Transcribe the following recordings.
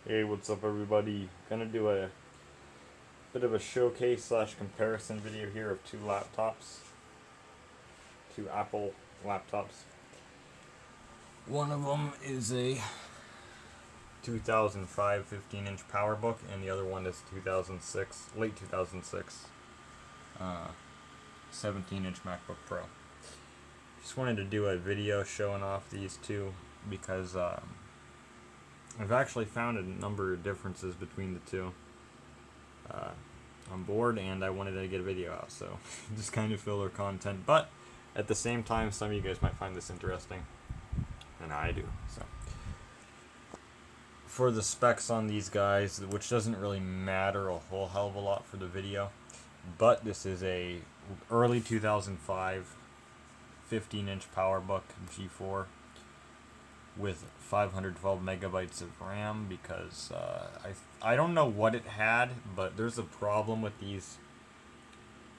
Hey, what's up everybody? Gonna do a bit of a showcase slash comparison video here of two laptops. Two Apple laptops. One of them is a 2005 15-inch PowerBook and the other one is 2006, late 2006 17-inch MacBook Pro. Just wanted to do a video showing off these two because I've actually found a number of differences between the two. I'm bored and I wanted to get a video out, so just kind of filler content. But at the same time, some of you guys might find this interesting, and I do. So for the specs on these guys, which doesn't really matter a whole hell of a lot for the video, but this is a early 2005 15-inch PowerBook G4 with 512 megabytes of RAM because I don't know what it had, but there's a problem with these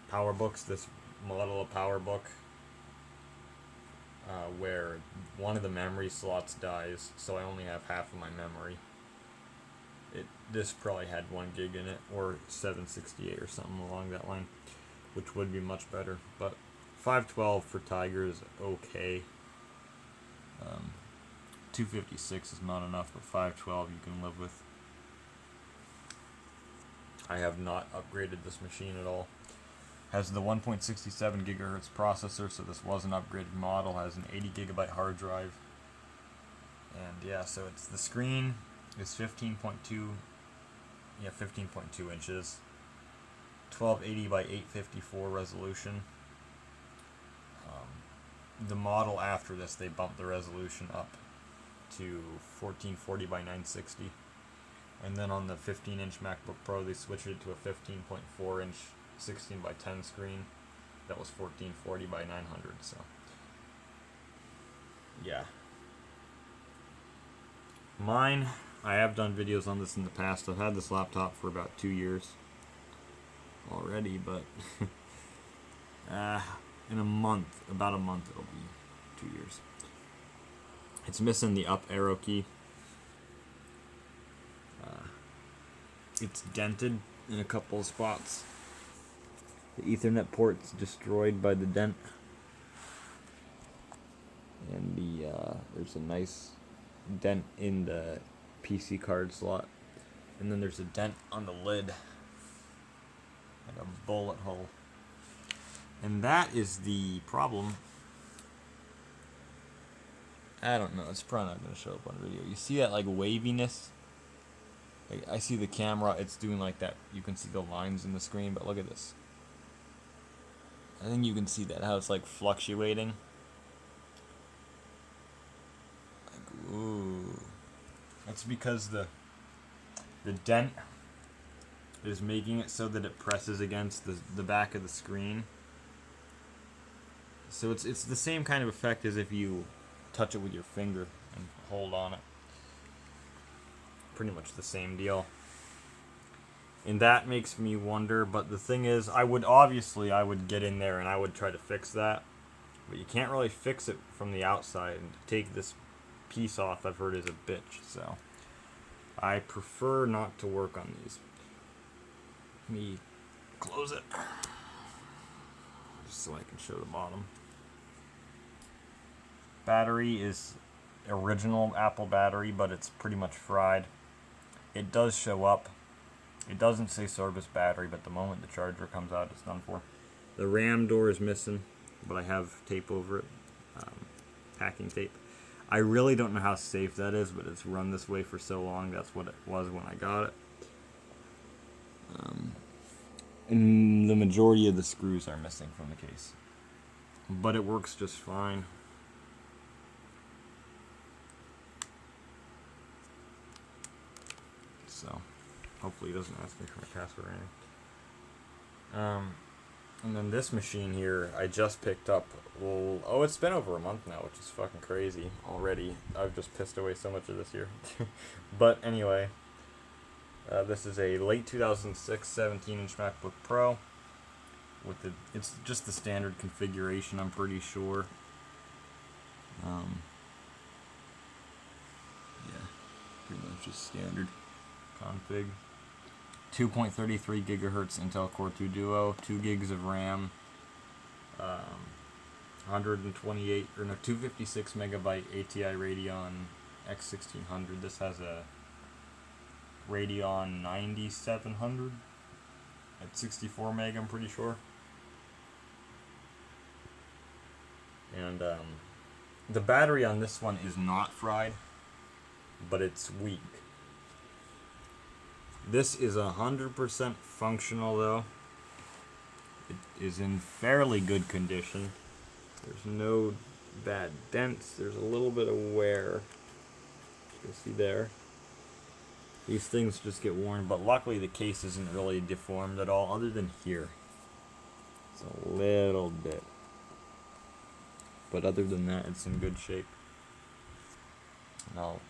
PowerBooks, this model of PowerBook, where one of the memory slots dies, so I only have half of my memory. This probably had 1 gig in it, or 768 or something along that line, which would be much better, but 512 for Tiger is okay. 256 is not enough, but 512 you can live with. I have not upgraded this machine at all. Has the 1.67 gigahertz processor, so this was an upgraded model. Has an 80 gigabyte hard drive, and yeah, so it's the screen is 15.2 inches, 1280 by 854 resolution. The model after this, they bumped the resolution up to 1440 by 960, and then on the 15-inch MacBook Pro they switched it to a 15.4 inch 16 by 10 screen that was 1440 by 900. So yeah, mine, I have done videos on this in the past. I've had this laptop for about 2 years already, but in about a month it'll be 2 years. It's missing the up arrow key. It's dented in a couple of spots. The Ethernet port's destroyed by the dent. And there's a nice dent in the PC card slot. And then there's a dent on the lid. Like a bullet hole. And that is the problem. I don't know, it's probably not going to show up on video. You see that like waviness? Like, I see the camera, it's doing like that. You can see the lines in the screen, but look at this. I think you can see that, how it's like fluctuating. Like, ooh. That's because the dent is making it so that it presses against the back of the screen. So it's the same kind of effect as if you touch it with your finger and hold on it. Pretty much the same deal. And that makes me wonder, but the thing is, I would get in there and I would try to fix that. But you can't really fix it from the outside, and to take this piece off, I've heard, is a bitch. So I prefer not to work on these. Let me close it just so I can show the bottom. Battery is original Apple battery, but it's pretty much fried. It does show up. It doesn't say service battery, but the moment the charger comes out, it's done for. The RAM door is missing, but I have tape over it, packing tape. I really don't know how safe that is, but it's run this way for so long. That's what it was when I got it. And the majority of the screws are missing from the case, but it works just fine. So hopefully it doesn't ask me for my password or anything. And then this machine here I just picked up. Well, oh, it's been over a month now, which is fucking crazy already. I've just pissed away so much of this year. But anyway, this is a late 2006 17-inch MacBook Pro. It's just the standard configuration, I'm pretty sure. Yeah, pretty much just standard. config. 2.33 gigahertz Intel Core 2 Duo, 2 gigs of RAM, 256 megabyte ATI Radeon X1600. This has a Radeon 9700 at 64 meg, I'm pretty sure. And the battery on this one is not fried, but it's weak. This is 100% functional though. It is in fairly good condition. There's no bad dents. There's a little bit of wear. You can see there. These things just get worn, but luckily the case isn't really deformed at all, other than here. It's a little bit. But other than that, it's in good shape. And I'll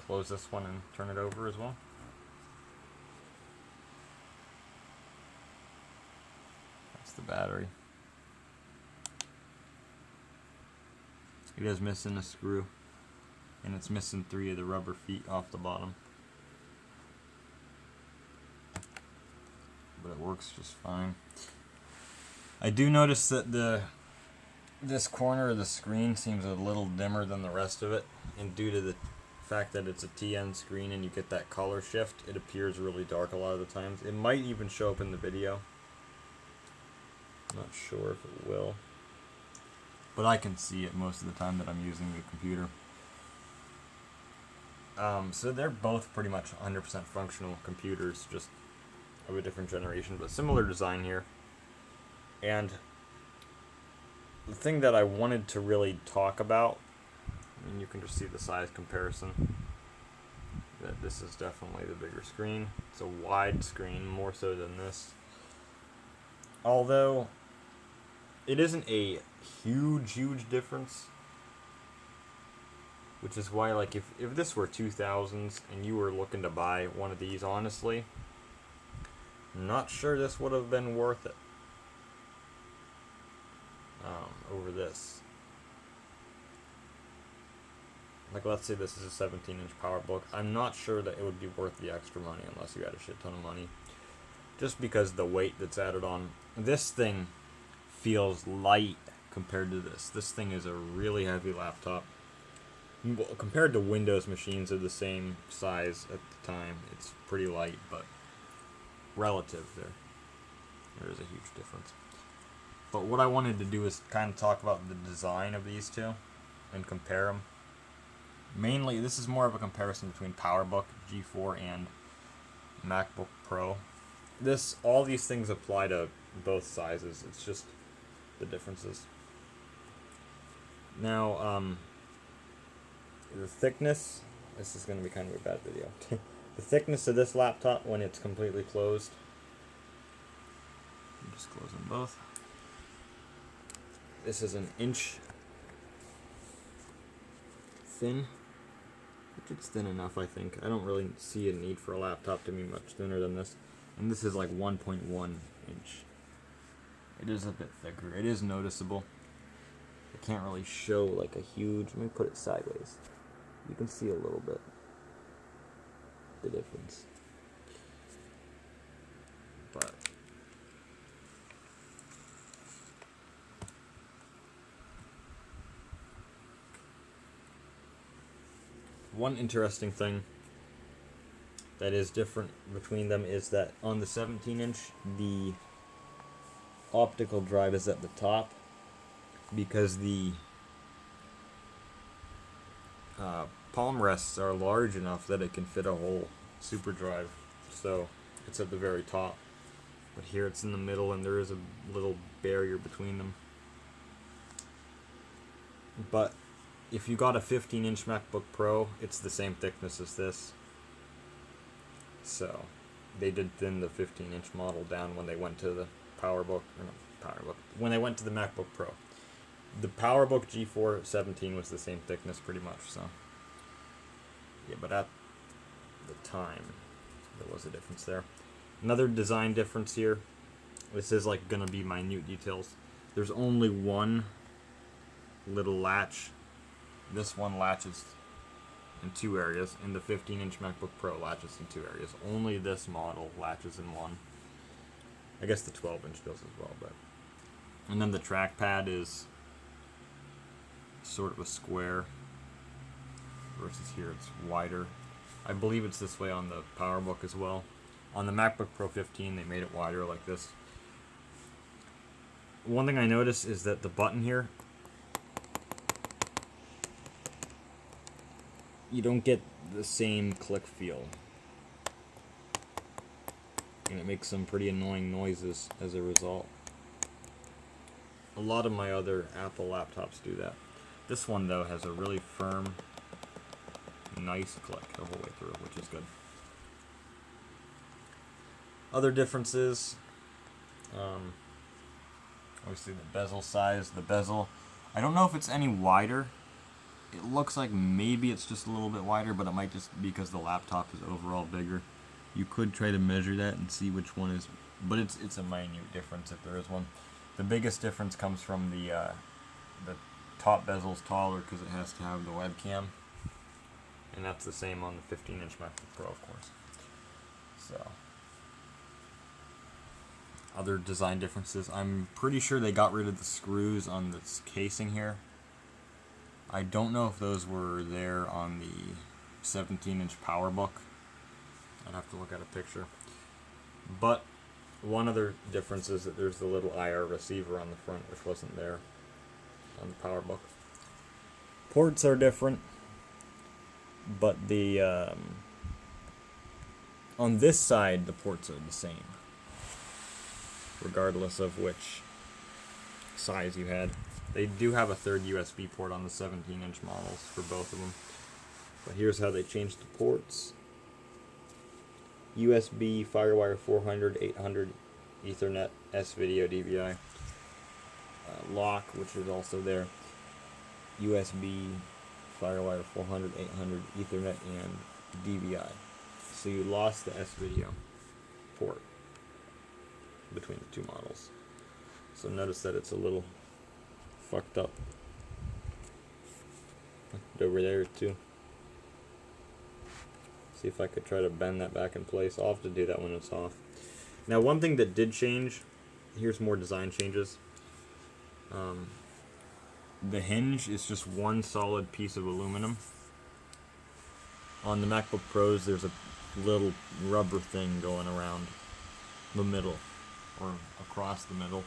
close this one and turn it over as well. That's the battery. It is missing a screw, and it's missing 3 of the rubber feet off the bottom. But it works just fine. I do notice that this corner of the screen seems a little dimmer than the rest of it, and due to the fact that it's a TN screen and you get that color shift, it appears really dark a lot of the times. It might even show up in the video. I'm not sure if it will, but I can see it most of the time that I'm using the computer. So they're both pretty much 100% functional computers, just of a different generation, but similar design here. And the thing that I wanted to really talk about, and you can just see the size comparison, that this is definitely the bigger screen. It's a wide screen, more so than this. Although it isn't a huge difference, which is why, like, if this were 2000s and you were looking to buy one of these, honestly, I'm not sure this would have been worth it over this. Like, let's say this is a 17-inch PowerBook. I'm not sure that it would be worth the extra money unless you had a shit ton of money. Just because the weight that's added on. This thing feels light compared to this. This thing is a really heavy laptop. Well, compared to Windows machines of the same size at the time, it's pretty light, but relative there is a huge difference. But what I wanted to do is kind of talk about the design of these two and compare them. Mainly, this is more of a comparison between PowerBook G4 and MacBook Pro. All these things apply to both sizes. It's just the differences. Now, the thickness. This is going to be kind of a bad video. The thickness of this laptop when it's completely closed. I'm just close them both. This is an inch thin, which it's thin enough, I think. I don't really see a need for a laptop to be much thinner than this. And this is like 1.1 inch. It is a bit thicker. It is noticeable. I can't really show like a huge... Let me put it sideways. You can see a little bit the difference. But one interesting thing that is different between them is that on the 17-inch, the optical drive is at the top because the palm rests are large enough that it can fit a whole super drive. So it's at the very top. But here it's in the middle and there is a little barrier between them. But if you got a 15-inch MacBook Pro, it's the same thickness as this. So they did thin the 15-inch model down when they went to the when they went to the MacBook Pro. The PowerBook G4 17 was the same thickness pretty much, so yeah, but at the time there was a difference there. Another design difference here. This is like gonna be minute details. There's only one little latch. This one latches in 2 areas, and the 15-inch MacBook Pro latches in 2 areas. Only this model latches in 1. I guess the 12-inch does as well, but... And then the trackpad is sort of a square, versus here it's wider. I believe it's this way on the PowerBook as well. On the MacBook Pro 15, they made it wider like this. One thing I noticed is that the button here, you don't get the same click feel. And it makes some pretty annoying noises as a result. A lot of my other Apple laptops do that. This one, though, has a really firm, nice click the whole way through, which is good. Other differences, obviously the bezel size, the bezel. I don't know if it's any wider. It looks like maybe it's just a little bit wider, but it might just be because the laptop is overall bigger. You could try to measure that and see which one is, but it's a minute difference if there is one. The biggest difference comes from the top bezel's taller because it has to have the webcam, and that's the same on the 15-inch MacBook Pro, of course. So, other design differences. I'm pretty sure they got rid of the screws on this casing here. I don't know if those were there on the 17-inch PowerBook. I'd have to look at a picture. But one other difference is that there's the little IR receiver on the front, which wasn't there on the PowerBook. Ports are different, but the on this side the ports are the same, regardless of which size you had. They do have a third USB port on the 17-inch models for both of them. But here's how they changed the ports. USB, Firewire 400, 800, Ethernet, S-Video, DVI. Lock, which is also there. USB, Firewire 400, 800, Ethernet, and DVI. So you lost the S-Video port between the two models. So notice that it's a little fucked up over there too. See if I could try to bend that back in place. I'll have to do that when it's off. Now, one thing that did change, here's more design changes. The hinge is just one solid piece of aluminum. On the MacBook Pros, there's a little rubber thing going around the middle, or across the middle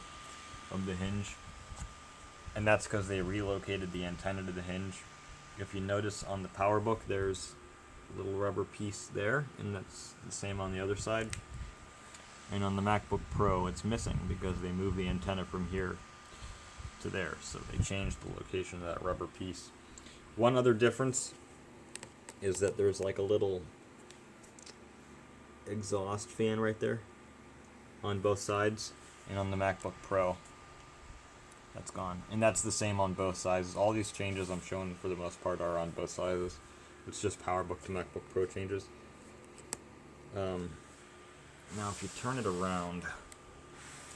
of the hinge. And that's because they relocated the antenna to the hinge. If you notice on the PowerBook, there's a little rubber piece there, and that's the same on the other side. And on the MacBook Pro, it's missing because they moved the antenna from here to there. So they changed the location of that rubber piece. One other difference is that there's like a little exhaust fan right there on both sides, and on the MacBook Pro, that's gone. And that's the same on both sizes. All these changes I'm showing for the most part are on both sizes. It's just PowerBook to MacBook Pro changes. Now if you turn it around,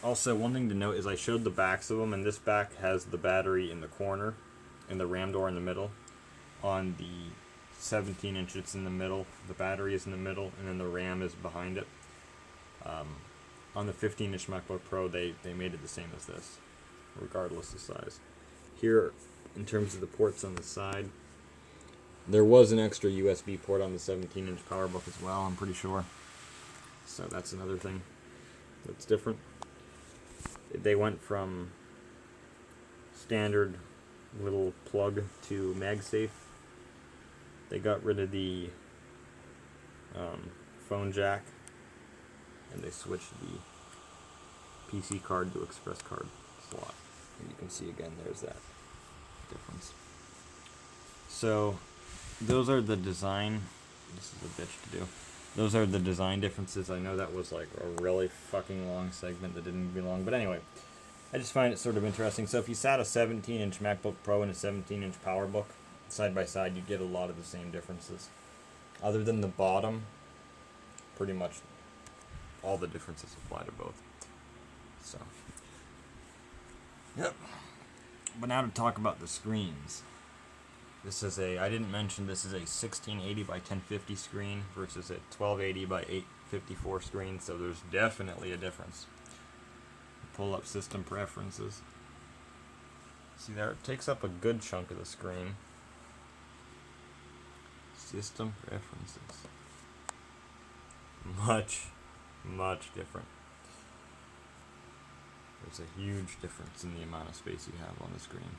also one thing to note is I showed the backs of them, and this back has the battery in the corner and the RAM door in the middle. On the 17-inch it's in the middle, the battery is in the middle, and then the RAM is behind it. On the 15-inch MacBook Pro, they made it the same as this, regardless of size. Here, in terms of the ports on the side, there was an extra USB port on the 17-inch PowerBook as well, I'm pretty sure. So that's another thing that's different. They went from standard little plug to MagSafe. They got rid of the phone jack, and they switched the PC card to express card slot. And you can see again, there's that difference. So those are the design. This is a bitch to do. Those are the design differences. I know that was like a really fucking long segment that didn't belong, but anyway, I just find it sort of interesting. So if you sat a 17-inch MacBook Pro and a 17-inch PowerBook side by side, you get a lot of the same differences. Other than the bottom, pretty much all the differences apply to both. So, yep. But now to talk about the screens. This is I didn't mention this is a 1680 by 1050 screen versus a 1280 by 854 screen, so there's definitely a difference. Pull up system preferences. See there, it takes up a good chunk of the screen. System preferences. Much different. There's a huge difference in the amount of space you have on the screen.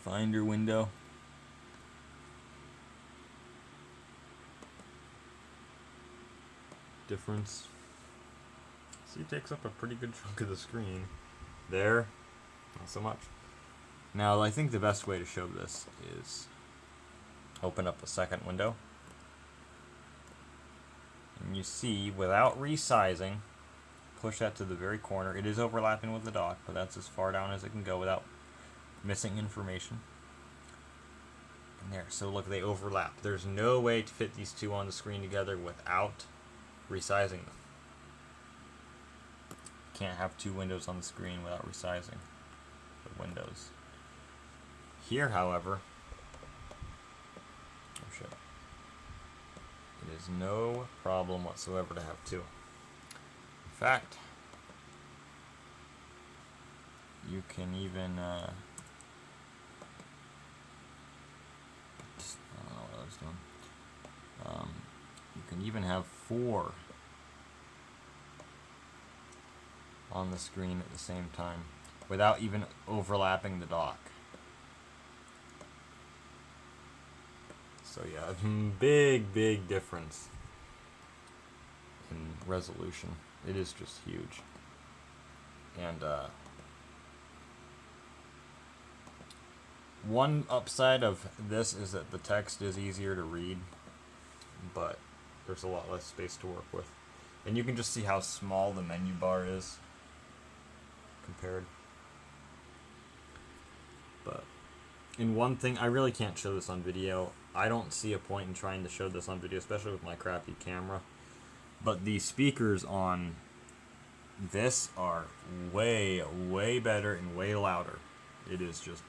Finder window. Difference. See, it takes up a pretty good chunk of the screen. There, not so much. Now, I think the best way to show this is open up a second window. And you see, without resizing, push that to the very corner. It is overlapping with the dock, but that's as far down as it can go without missing information. And there, so look, they overlap. There's no way to fit these two on the screen together without resizing them. Can't have two windows on the screen without resizing the windows. Here, however, oh shit, it is no problem whatsoever to have two. In fact, you can even I don't know what I was doing. You can even have four on the screen at the same time without even overlapping the dock. So yeah, big difference in resolution. It is just huge. And one upside of this is that the text is easier to read, but there's a lot less space to work with. And you can just see how small the menu bar is compared. But in one thing, I really can't show this on video. I don't see a point in trying to show this on video, especially with my crappy camera. But the speakers on this are way better and way louder. It is just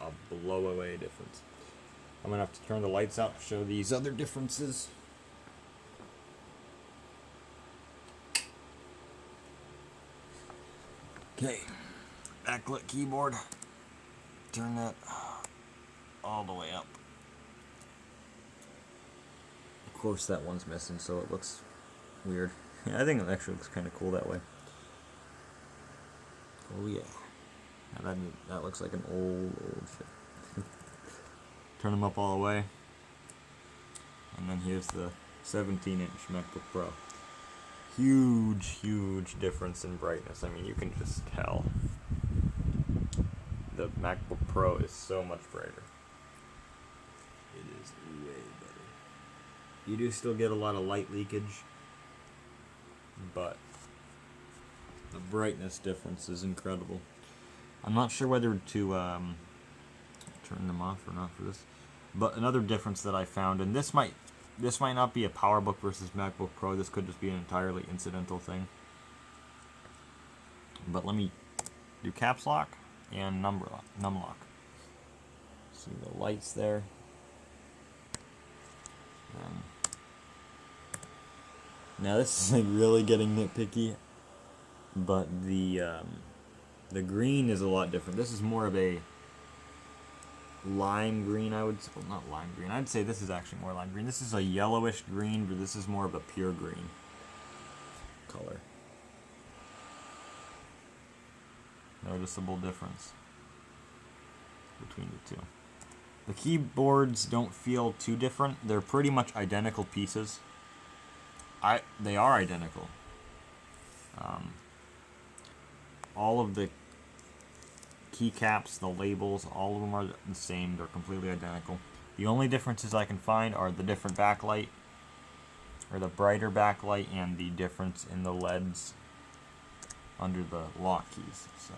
a blow away difference. I'm gonna have to turn the lights out to show these other differences. Okay, backlit keyboard. Turn that all the way up. Of course, that one's missing, so it looks weird. Yeah, I think it actually looks kind of cool that way. Oh yeah. Now that looks like an old shit. Turn them up all the way. And then here's the 17-inch MacBook Pro. Huge difference in brightness. I mean, you can just tell. The MacBook Pro is so much brighter. It is way better. You do still get a lot of light leakage, but the brightness difference is incredible. I'm not sure whether to turn them off or not for this, but another difference that I found, and this might not be a PowerBook versus MacBook Pro. This could just be an entirely incidental thing. But let me do caps lock and numlock. See the lights there. Now this is like really getting nitpicky, but the green is a lot different. This is more of a lime green, I would say. Well, not lime green. I'd say this is actually more lime green. This is a yellowish green, but this is more of a pure green color. Noticeable difference between the two. The keyboards don't feel too different. They're pretty much identical pieces. They are identical. All of the keycaps, the labels, all of them are the same. They're completely identical. The only differences I can find are the different backlight, or the brighter backlight, and the difference in the LEDs under the lock keys. So,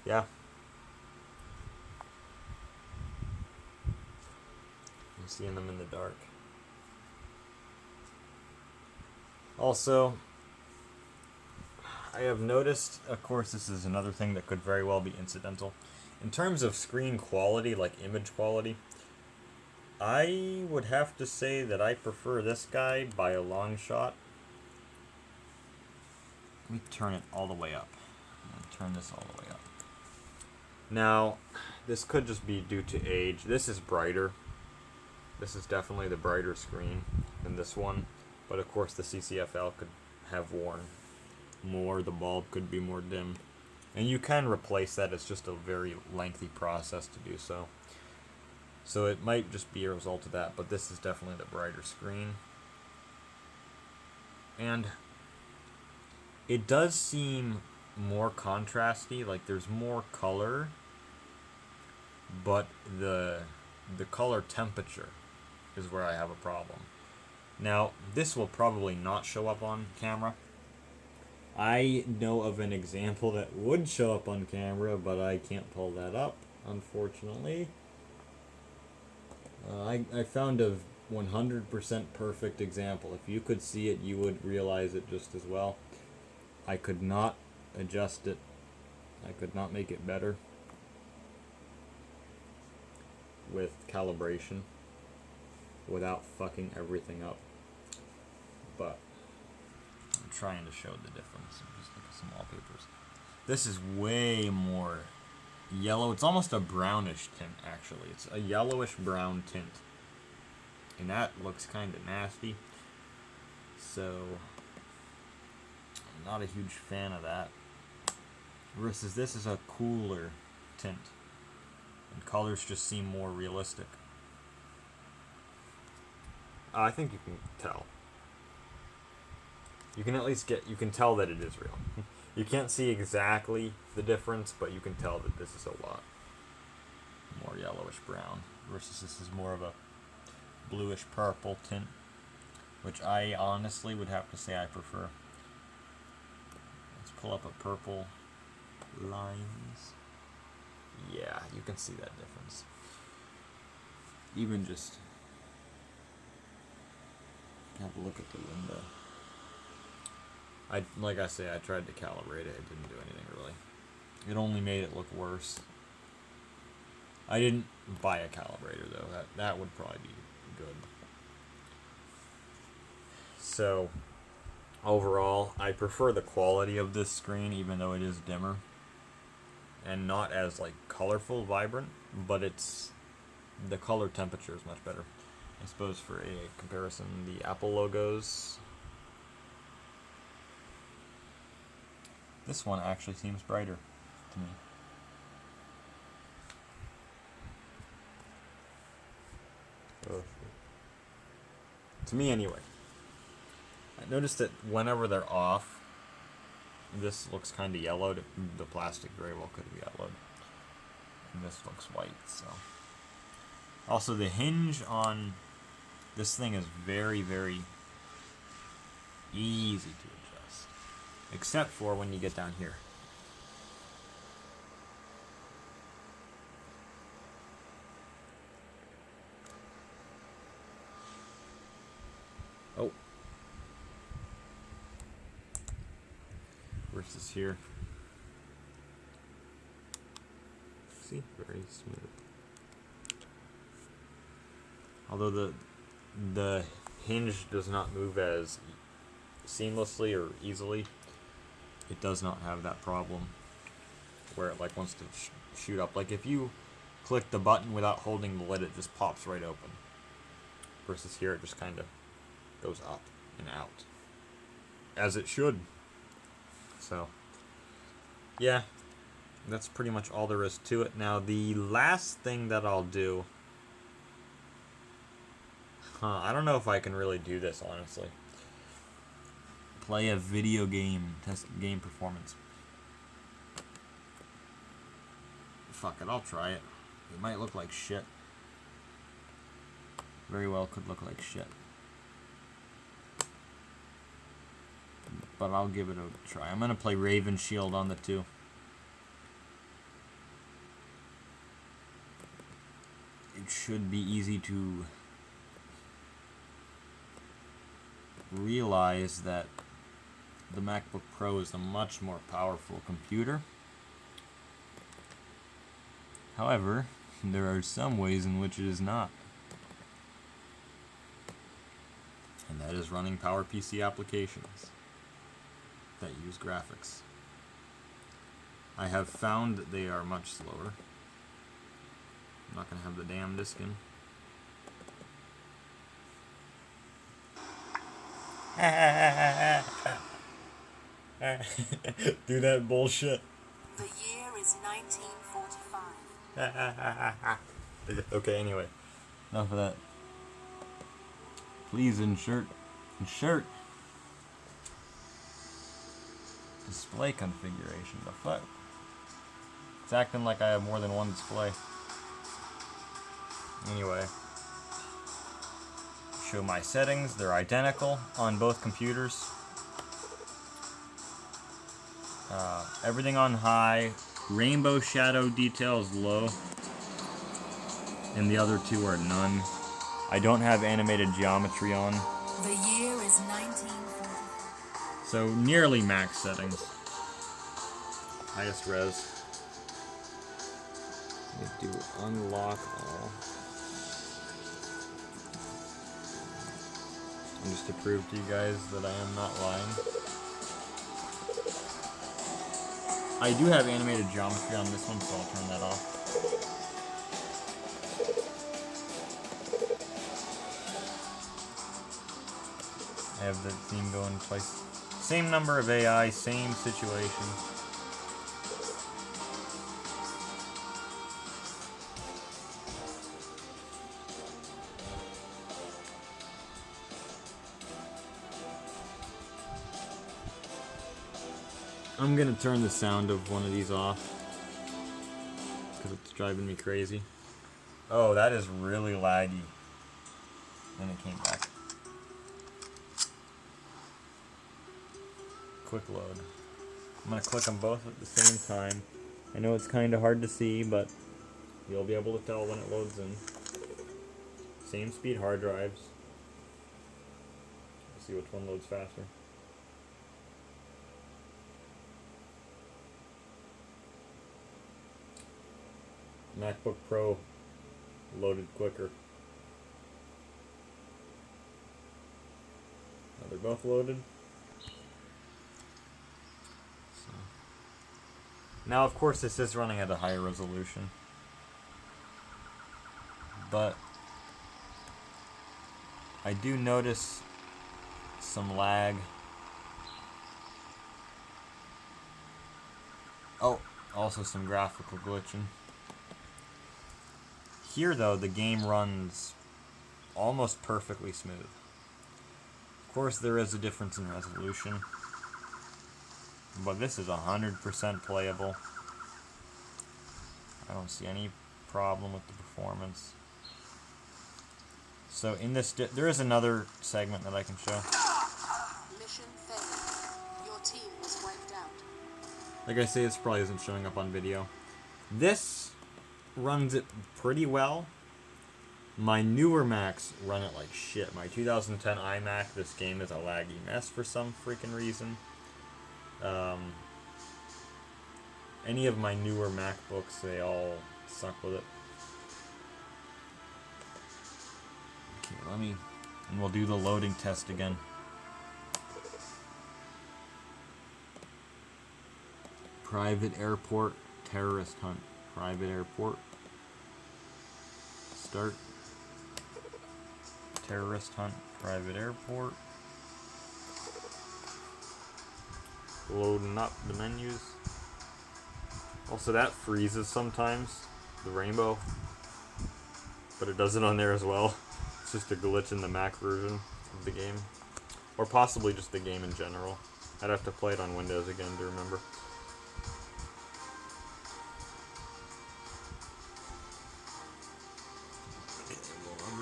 yeah. You're seeing them in the dark. Also, I have noticed, of course, this is another thing that could very well be incidental. In terms of screen quality, like image quality, I would have to say that I prefer this guy by a long shot. Let me turn it all the way up. Turn this all the way up. Now, this could just be due to age. This is brighter. This is definitely the brighter screen than this one. But of course the CCFL could have worn more. The bulb could be more dim. And you can replace that. It's just a very lengthy process to do so. So it might just be a result of that. But this is definitely the brighter screen. And it does seem more contrasty, like there's more color, but the color temperature is where I have a problem. Now, this will probably not show up on camera. I know of an example that would show up on camera, but I can't pull that up, unfortunately. I found a 100% perfect example. If you could see it, you would realize it just as well. I could not adjust it. I could not make it better with calibration without fucking everything up. But I'm trying to show the difference. Just look at some wallpapers. This is way more yellow. It's almost a brownish tint, actually. It's a yellowish brown tint. And that looks kind of nasty. So I'm not a huge fan of that. Versus this is a cooler tint. And colors just seem more realistic. I think you can tell. You can at least you can tell that it is real. You can't see exactly the difference, but you can tell that this is a lot more yellowish brown. Versus this is more of a bluish purple tint, which I honestly would have to say I prefer. Let's pull up a purple lines. Yeah, you can see that difference. Even just have a look at the window. Like I say, I tried to calibrate it. It didn't do anything really. It only made it look worse. I didn't buy a calibrator though. That would probably be good. So overall, I prefer the quality of this screen, even though it is dimmer and not as like colorful, vibrant, but the color temperature is much better. I suppose for a comparison, the Apple logos, this one actually seems brighter to me. To me anyway. I noticed that whenever they're off, this looks kind of yellowed. The plastic very well could be yellowed. And this looks white, so. Also, the hinge on this thing is very, very easy to adjust. Except for when you get down here. Oh. Versus here. See? Very smooth. Although the hinge does not move as seamlessly or easily, it does not have that problem where it like wants to shoot up. Like if you click the button without holding the lid, it just pops right open. Versus here, it just kind of goes up and out, as it should. So yeah, that's pretty much all there is to it. Now the last thing that I'll do, I don't know if I can really do this honestly. Play a video game, test game performance. Fuck it, I'll try it. It might look like shit. Very well could look like shit. But I'll give it a try. I'm gonna play Raven Shield on the 2. It should be easy to realize that the MacBook Pro is a much more powerful computer. However, there are some ways in which it is not. And that is running PowerPC applications that use graphics. I have found that they are much slower. I'm not going to have the damn disk in. Do that bullshit. The year is 1945. Okay, anyway. Enough of that. Please insert. Display configuration. The fuck? It's acting like I have more than one display. Anyway. Show my settings. They're identical on both computers. Everything on high. Rainbow shadow detail is low. And the other two are none. I don't have animated geometry on. The year is 1940. So nearly max settings. Highest res. Let me do unlock all. And just to prove to you guys that I am not lying. I do have animated geometry on this one, so I'll turn that off. I have the theme going twice. Same number of AI, same situation. I'm gonna turn the sound of one of these off because it's driving me crazy. Oh, that is really laggy. Then it came back. Quick load. I'm gonna click them both at the same time. I know it's kind of hard to see, but you'll be able to tell when it loads in. Same speed hard drives. Let's see which one loads faster. MacBook Pro loaded quicker. Now they're both loaded. So. Now, of course, this is running at a higher resolution, but I do notice some lag. Oh, also some graphical glitching. Here, though, the game runs almost perfectly smooth. Of course, there is a difference in resolution, but this is 100% playable. I don't see any problem with the performance. So in this, there is another segment that I can show. Mission failed. Your team was wiped out. Like I say, this probably isn't showing up on video. This runs it pretty well. My newer Macs run it like shit. My 2010 iMac, this game is a laggy mess for some freaking reason. Any of my newer MacBooks, they all suck with it. Okay, and we'll do the loading test again. Private airport, terrorist hunt. Private airport. Start. Terrorist hunt, private airport. Loading up the menus. Also, that freezes sometimes, the rainbow. But it does it on there as well. It's just a glitch in the Mac version of the game. Or possibly just the game in general. I'd have to play it on Windows again to remember.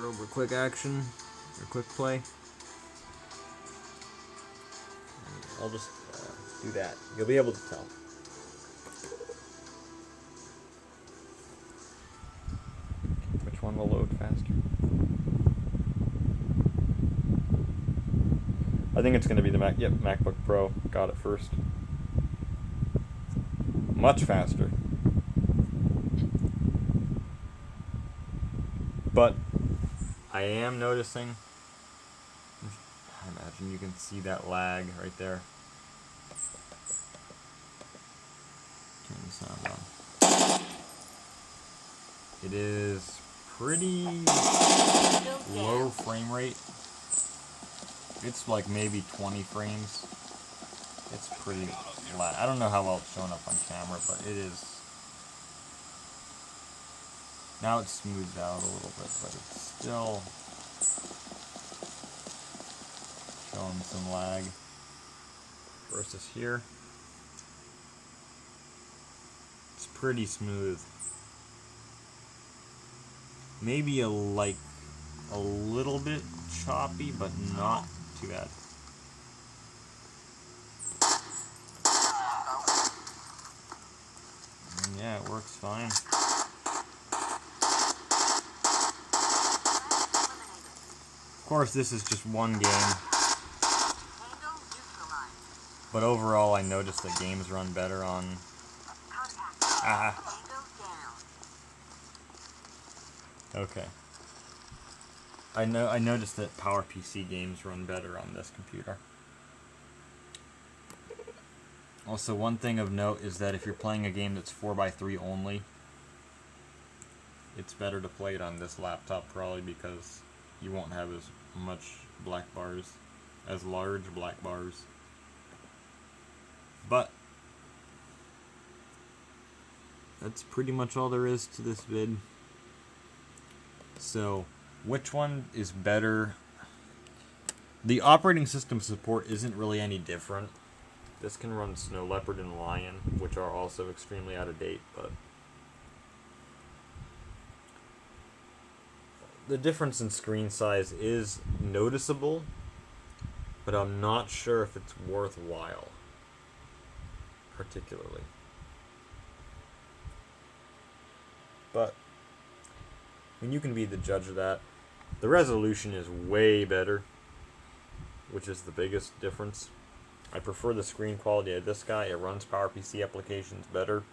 Over quick action or quick play. I'll just do that. You'll be able to tell. Which one will load faster? I think it's going to be the MacBook Pro. Got it first. Much faster. But I am noticing, I imagine you can see that lag right there. Turn the sound on. It is pretty low frame rate. It's like maybe 20 frames. It's pretty loud. I don't know how well it's showing up on camera, but it is. Now it's smoothed out a little bit, but it's still showing some lag. Versus here, it's pretty smooth. Maybe a little bit choppy, but not too bad. And yeah, it works fine. Of course, this is just one game, but overall I noticed that games run better on... Okay. I noticed that PowerPC games run better on this computer. Also, one thing of note is that if you're playing a game that's 4x3 only, it's better to play it on this laptop probably because you won't have as much black bars, as large black bars. But that's pretty much all there is to this vid. So, which one is better? The operating system support isn't really any different. This can run Snow Leopard and Lion, which are also extremely out of date, but the difference in screen size is noticeable, but I'm not sure if it's worthwhile, particularly. But I mean, you can be the judge of that. The resolution is way better, which is the biggest difference. I prefer the screen quality of this guy. It runs PowerPC applications better.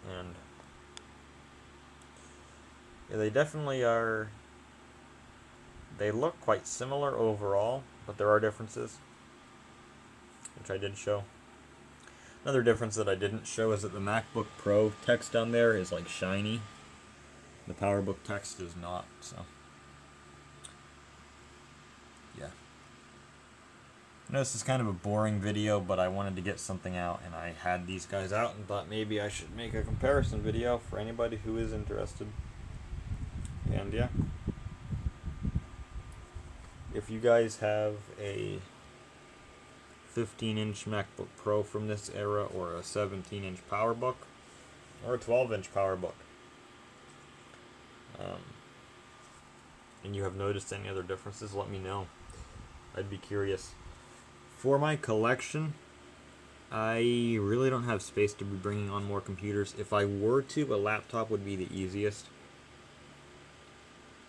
And yeah, they definitely are. They look quite similar overall, but there are differences, which I did show. Another difference that I didn't show is that the MacBook Pro text on there is like shiny. The PowerBook text is not, so yeah. I know this is kind of a boring video, but I wanted to get something out, and I had these guys out and thought maybe I should make a comparison video for anybody who is interested. And yeah, if you guys have a 15-inch MacBook Pro from this era, or a 17-inch PowerBook, or a 12-inch PowerBook, and you have noticed any other differences, let me know. I'd be curious. For my collection, I really don't have space to be bringing on more computers. If I were to, a laptop would be the easiest.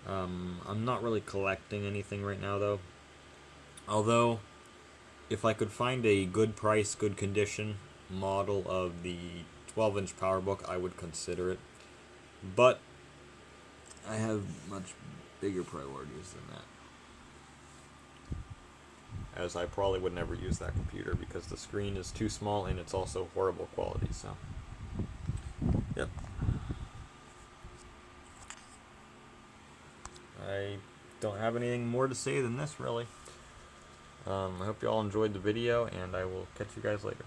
I'm not really collecting anything right now, though. Although, if I could find a good price, good condition model of the 12-inch PowerBook, I would consider it. But I have much bigger priorities than that, as I probably would never use that computer because the screen is too small and it's also horrible quality. So, yep. I don't have anything more to say than this, really. I hope you all enjoyed the video, and I will catch you guys later.